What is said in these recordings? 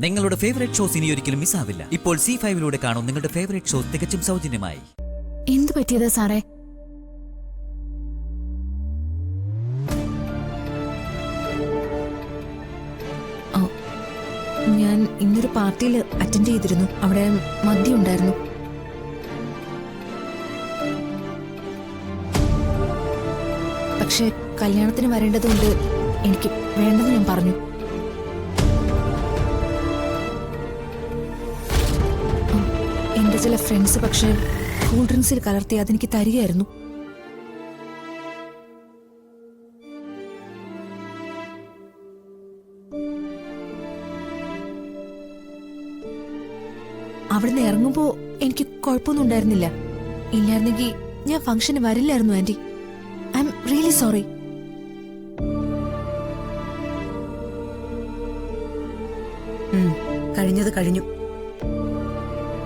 നിങ്ങളുടെ favourite shows ഇനി ഒരിക്കലും മിസ്സാവില്ല. ഇപ്പോൾ C5 കാണും നിങ്ങളുടെ ഫേവറേറ്റ് ഷോസ് തികച്ചും സൗജന്യമായി. എന്ത് പറ്റിയതാ സാറേ? ഞാൻ ഇന്നൊരു പാർട്ടിയിൽ അറ്റൻഡ് ചെയ്തിരുന്നു. അവിടെ മദ്യം ഉണ്ടായിരുന്നു. പക്ഷെ കല്യാണത്തിന് വരേണ്ടതുകൊണ്ട് എനിക്ക് വേണ്ടെന്ന് ഞാൻ പറഞ്ഞു. എന്റെ ചില ഫ്രണ്ട്സ് പക്ഷെ കൂൾ ഡ്രിങ്ക്സിൽ കലർത്തി അതെനിക്ക് തരികയായിരുന്നു. അവിടുന്ന് ഇറങ്ങുമ്പോ എനിക്ക് കുഴപ്പമൊന്നും ഉണ്ടായിരുന്നില്ല. ഇല്ലായിരുന്നെങ്കിൽ ഞാൻ ഫംഗ്ഷന് വരില്ലായിരുന്നു aunty. I'm really sorry. കഴിഞ്ഞത് കഴിഞ്ഞു.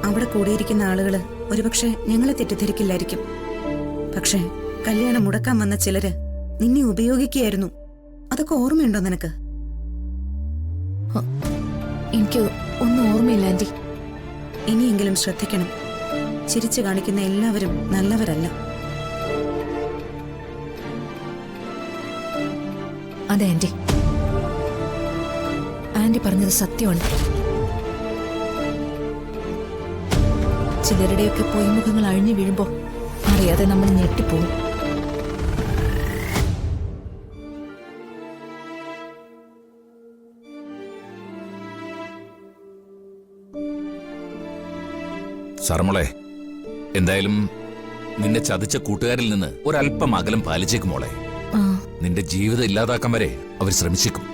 അവിടെ കൂടിയിരിക്കുന്ന ആളുകള് ഒരുപക്ഷെ ഞങ്ങളെ തെറ്റിദ്ധരിക്കില്ലായിരിക്കും. പക്ഷെ കല്യാണം മുടക്കാൻ വന്ന ചിലര് നിന്നെ ഉപയോഗിക്കുകയായിരുന്നു. അതൊക്കെ ഓർമ്മയുണ്ടോ നിനക്ക്? എനിക്ക് ഒന്നും ഓർമ്മയില്ല ആന്റി. ഇനിയെങ്കിലും ശ്രദ്ധിക്കണം. ചിരിച്ചു കാണിക്കുന്ന എല്ലാവരും നല്ലവരല്ല. അതെ ആന്റി, ആന്റി പറഞ്ഞത് സത്യമാണ്. ചിലരുടെയൊക്കെ പൊയ്മുഖങ്ങൾ അഴിഞ്ഞു വീഴുമ്പോ അറിയാതെ നമ്മൾ ഞെട്ടിപ്പോകും. സർമോളെ, എന്തായാലും നിന്നെ ചതിച്ച കൂട്ടുകാരിൽ നിന്ന് ഒരല്പം അകലം പാലിച്ചേക്കും മോളെ. നിന്റെ ജീവിതം ഇല്ലാതാക്കാൻ വരെ അവർ ശ്രമിച്ചേക്കും.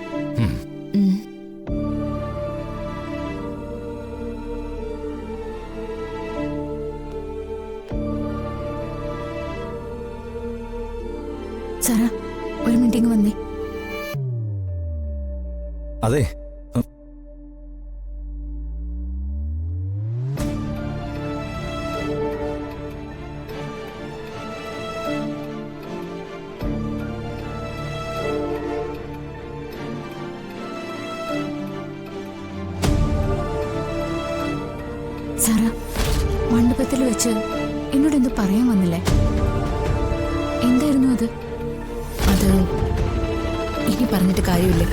സാറാ, ഒരു മിനിറ്റ് വന്നേ. അതെ, സാറാ, മണ്ഡപത്തിൽ വെച്ച് എന്നോട് എന്ത് പറയാൻ വന്നില്ലേ? എന്തായിരുന്നു അത്? അത് ഇനി പറഞ്ഞിട്ട് കാര്യമില്ല.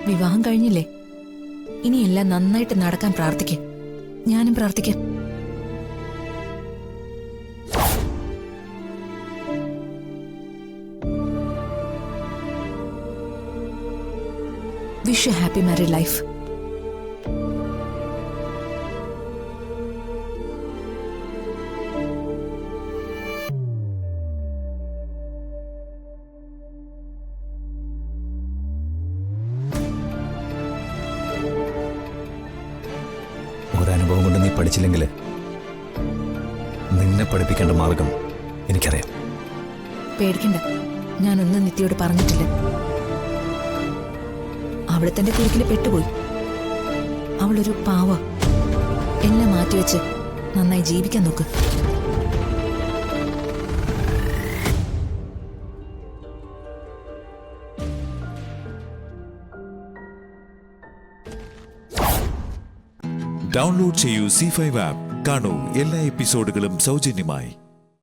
വിവാഹം കഴിഞ്ഞില്ലേ? ഇനി എല്ലാം നന്നായിട്ട് നടക്കാൻ പ്രാർത്ഥിക്കാം. ഞാനും പ്രാർത്ഥിക്കാം. Wish you happy married life. ഒരനുഭവം കൊണ്ട് നീ പഠിച്ചില്ലെങ്കിൽ നിന്നെ പഠിപ്പിക്കേണ്ട മാർഗം എനിക്കറിയാം. പേടിക്കണ്ട, ഞാനൊന്നും നിത്യയോട് പറഞ്ഞിട്ടില്ല. അവിടെ തന്റെ കുരുക്കില് പെട്ടുപോയി. അവളൊരു പാവ. എല്ലാം മാറ്റിവെച്ച് നന്നായി ജീവിക്കാൻ നോക്ക്. ഡൗൺലോഡ് ചെയ്യൂ C5 ആപ്പ്. കാണൂ എല്ലാ എപ്പിസോഡുകളും സൗജന്യമായി.